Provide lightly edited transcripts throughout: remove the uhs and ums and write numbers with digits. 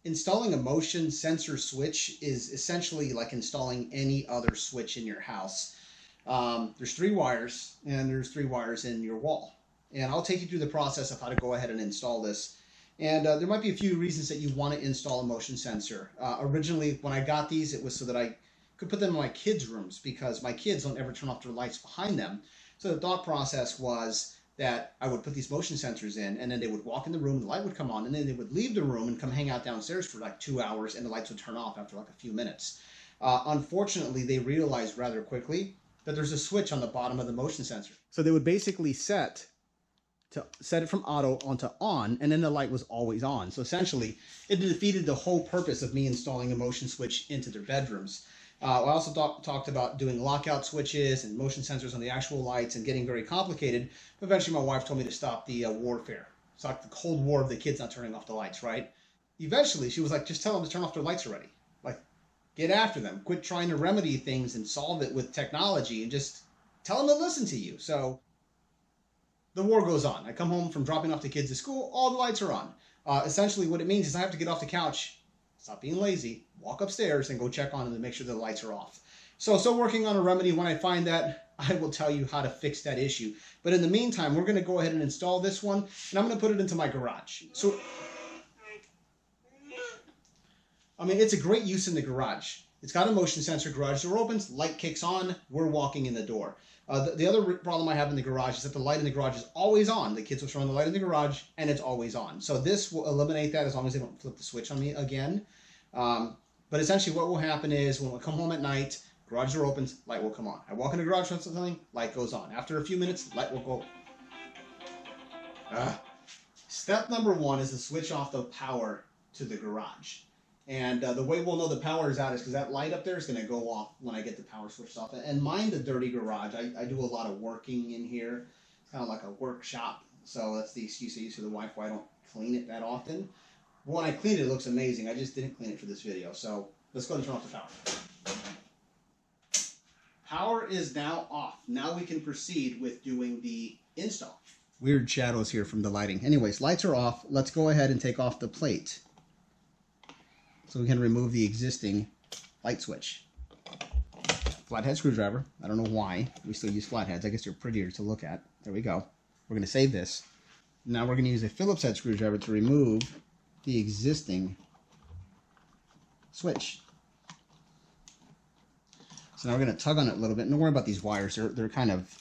Installing a motion sensor switch is essentially like installing any other switch in your house. There's 3 wires, and there's 3 wires in your wall. And I'll take you through the process of how to go ahead and install this. And there might be a few reasons that you want to install a motion sensor. Originally, when I got these, it was so that I could put them in my kids' rooms because my kids don't ever turn off their lights behind them. So the thought process was that I would put these motion sensors in, and then they would walk in the room, the light would come on, and then they would leave the room and come hang out downstairs for like 2 hours, and the lights would turn off after like a few minutes. Unfortunately, they realized rather quickly that there's a switch on the bottom of the motion sensor. So they would basically set it from auto onto on, and then the light was always on. So essentially, it defeated the whole purpose of me installing a motion switch into their bedrooms. I also talked about doing lockout switches and motion sensors on the actual lights and getting very complicated. But eventually my wife told me to stop the warfare. Stop the Cold War of the kids not turning off the lights, right? Eventually she was like, just tell them to turn off their lights already. Like, get after them. Quit trying to remedy things and solve it with technology and just tell them to listen to you. So the war goes on. I come home from dropping off the kids to school, all the lights are on. Essentially what it means is I have to get off the couch, stop being lazy, walk upstairs, and go check on them to make sure the lights are off. So still working on a remedy. When I find that, I will tell you how to fix that issue. But in the meantime, we're going to go ahead and install this one, and I'm going to put it into my garage. So, I mean, it's a great use in the garage. It's got a motion sensor. Garage door opens, light kicks on, we're walking in the door. The other problem I have in the garage is that the light in the garage is always on. The kids will turn on the light in the garage, and it's always on. So this will eliminate that as long as they don't flip the switch on me again. But essentially what will happen is when we come home at night, garage door opens, light will come on. I walk in the garage for something, light goes on. After a few minutes, light will go. Step number 1 is to switch off the power to the garage. And the way we'll know the power is out is because that light up there is going to go off when I get the power switched off. And mind the dirty garage. I do a lot of working in here. It's kind of like a workshop. So that's the excuse I use for the wife why I don't clean it that often. But when I clean it, it looks amazing. I just didn't clean it for this video. So let's go ahead and turn off the power. Power is now off. Now we can proceed with doing the install. Weird shadows here from the lighting. Anyways, lights are off. Let's go ahead and take off the plate, so we can remove the existing light switch. Flathead screwdriver. I don't know why we still use flatheads. I guess they're prettier to look at. There we go. We're going to save this. Now we're going to use a Phillips head screwdriver to remove the existing switch. So now we're going to tug on it a little bit. And don't worry about these wires. They're kind of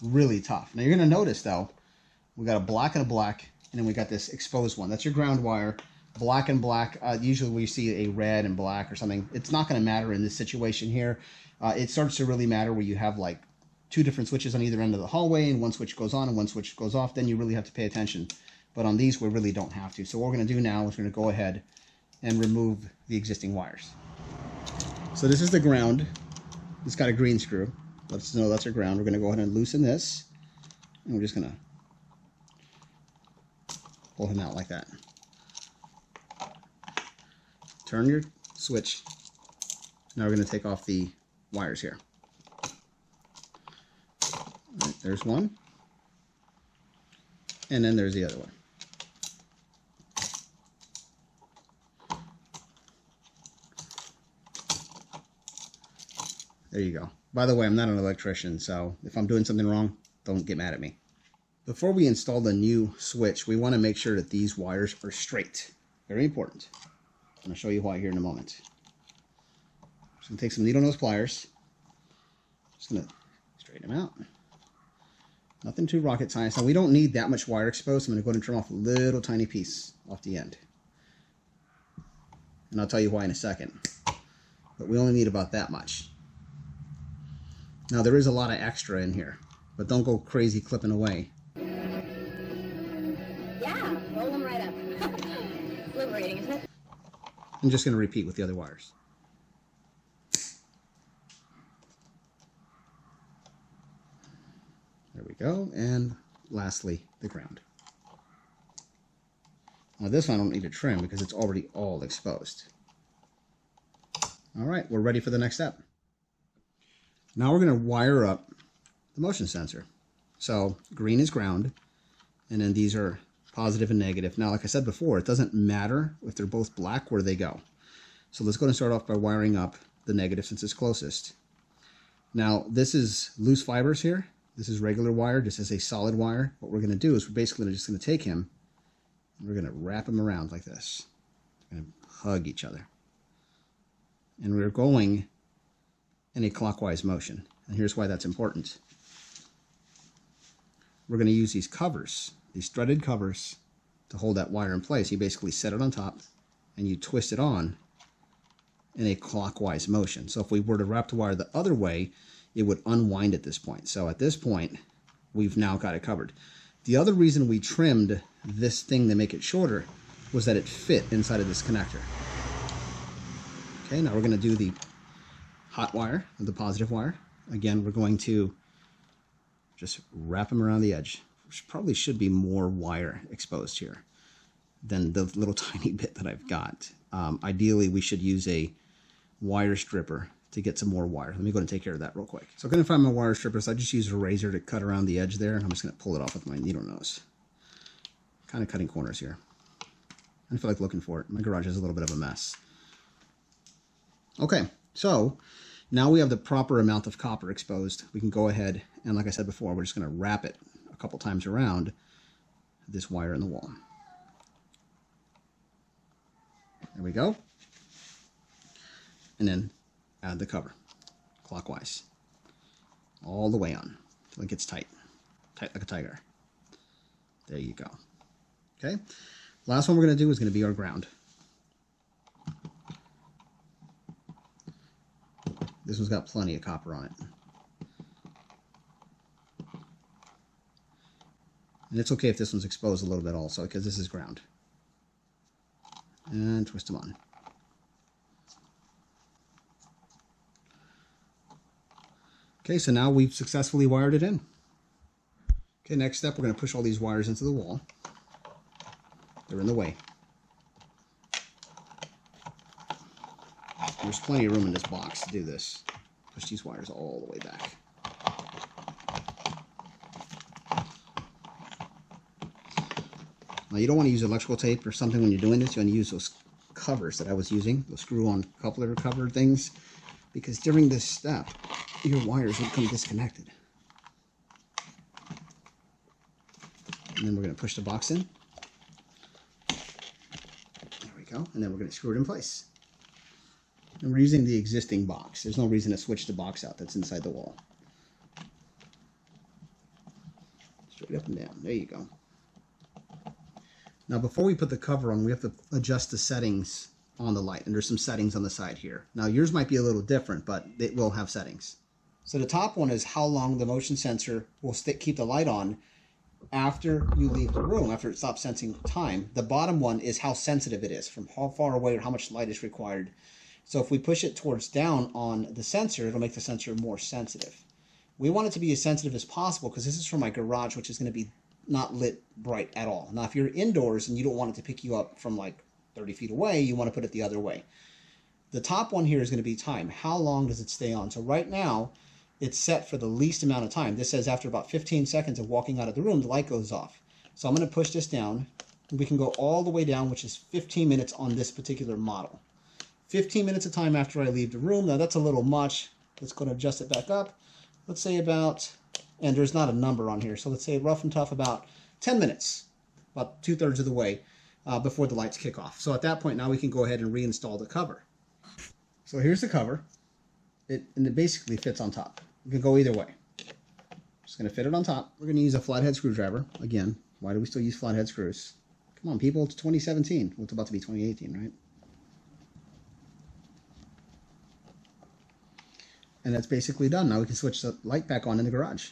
really tough. Now you're going to notice though, we got a black and a black, and then we got this exposed one. That's your ground wire. Black and black, usually we see a red and black or something. It's not going to matter in this situation here. It starts to really matter where you have like 2 different switches on either end of the hallway, and one switch goes on and one switch goes off. Then you really have to pay attention. But on these, we really don't have to. So what we're going to do now is we're going to go ahead and remove the existing wires. So this is the ground. It's got a green screw. Let's know that's our ground. We're going to go ahead and loosen this, and we're just going to pull him out like that. Turn your switch. Now we're going to take off the wires here. All right, there's one. And then there's the other one. There you go. By the way, I'm not an electrician, so if I'm doing something wrong, don't get mad at me. Before we install the new switch, we want to make sure that these wires are straight. Very important. I'm going to show you why here in a moment. Just going to take some needle nose pliers. Just going to straighten them out. Nothing too rocket science. Now we don't need that much wire exposed. I'm going to go ahead and trim off a little tiny piece off the end. And I'll tell you why in a second. But we only need about that much. Now there is a lot of extra in here, but don't go crazy clipping away. Yeah, roll them right up. Liberating, isn't it? I'm just going to repeat with the other wires. There we go. And lastly, the ground. Now this one I don't need to trim because it's already all exposed. All right, we're ready for the next step. Now we're going to wire up the motion sensor. So green is ground, and then these are positive and negative. Now, like I said before, it doesn't matter if they're both black where they go. So let's go and start off by wiring up the negative since it's closest. Now, this is loose fibers here. This is regular wire. This is a solid wire. What we're going to do is we're basically just going to take him and we're going to wrap him around like this. We're going to hug each other. And we're going in a clockwise motion. And here's why that's important. We're going to use these covers, these threaded covers, to hold that wire in place. You basically set it on top and you twist it on in a clockwise motion. So if we were to wrap the wire the other way, it would unwind at this point. So at this point, we've now got it covered. The other reason we trimmed this thing to make it shorter was that it fit inside of this connector. Okay, now we're going to do the hot wire, the positive wire. Again, we're going to just wrap them around the edge. Which probably should be more wire exposed here than the little tiny bit that I've got. Ideally, we should use a wire stripper to get some more wire. Let me go and take care of that real quick. So I'm going to find my wire stripper. So I just use a razor to cut around the edge there. And I'm just going to pull it off with my needle nose. Kind of cutting corners here. I don't feel like looking for it. My garage is a little bit of a mess. Okay, so now we have the proper amount of copper exposed. We can go ahead and, like I said before, we're just going to wrap it a couple times around this wire in the wall. There we go. And then add the cover clockwise all the way on until it gets tight like a tiger. There you go. Okay, last one we're going to do is going to be our ground. This one's got plenty of copper on it. And it's okay if this one's exposed a little bit also, because this is ground. And twist them on. Okay, so now we've successfully wired it in. Okay, next step, we're going to push all these wires into the wall. They're in the way. There's plenty of room in this box to do this. Push these wires all the way back. Now you don't want to use electrical tape or something when you're doing this. You want to use those covers that I was using, those screw-on coupler cover things, because during this step, your wires would come disconnected. And then we're going to push the box in. There we go. And then we're going to screw it in place. And we're using the existing box. There's no reason to switch the box out that's inside the wall. Straight up and down. There you go. Now before we put the cover on, we have to adjust the settings on the light. And there's some settings on the side here. Now yours might be a little different, but it will have settings. So the top one is how long the motion sensor will keep the light on after you leave the room, after it stops sensing time. The bottom one is how sensitive it is, from how far away or how much light is required. So if we push it towards down on the sensor, it'll make the sensor more sensitive. We want it to be as sensitive as possible because this is for my garage, which is going to be not lit bright at all. Now, if you're indoors and you don't want it to pick you up from like 30 feet away, you want to put it the other way. The top one here is going to be time. How long does it stay on? So right now, it's set for the least amount of time. This says after about 15 seconds of walking out of the room, the light goes off. So I'm going to push this down. And we can go all the way down, which is 15 minutes on this particular model. 15 minutes of time after I leave the room. Now that's a little much. Let's go and adjust it back up. Let's say about, and there's not a number on here, so let's say rough and tough about 10 minutes, about 2/3 of the way before the lights kick off. So at that point now we can go ahead and reinstall the cover. So here's the cover. And it basically fits on top. You can go either way. Just going to fit it on top. We're going to use a flathead screwdriver. Again, why do we still use flathead screws? Come on, people, it's 2017. Well, it's about to be 2018, right? And that's basically done. Now we can switch the light back on in the garage.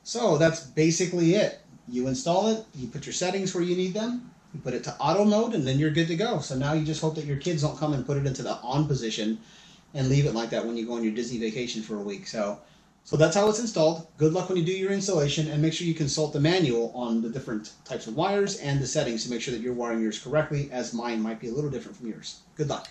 So that's basically it. You install it, you put your settings where you need them, you put it to auto mode, and then you're good to go. So now you just hope that your kids don't come and put it into the on position and leave it like that when you go on your Disney vacation for a week. So that's how it's installed. Good luck when you do your installation, and make sure you consult the manual on the different types of wires and the settings to make sure that you're wiring yours correctly, as mine might be a little different from yours. Good luck.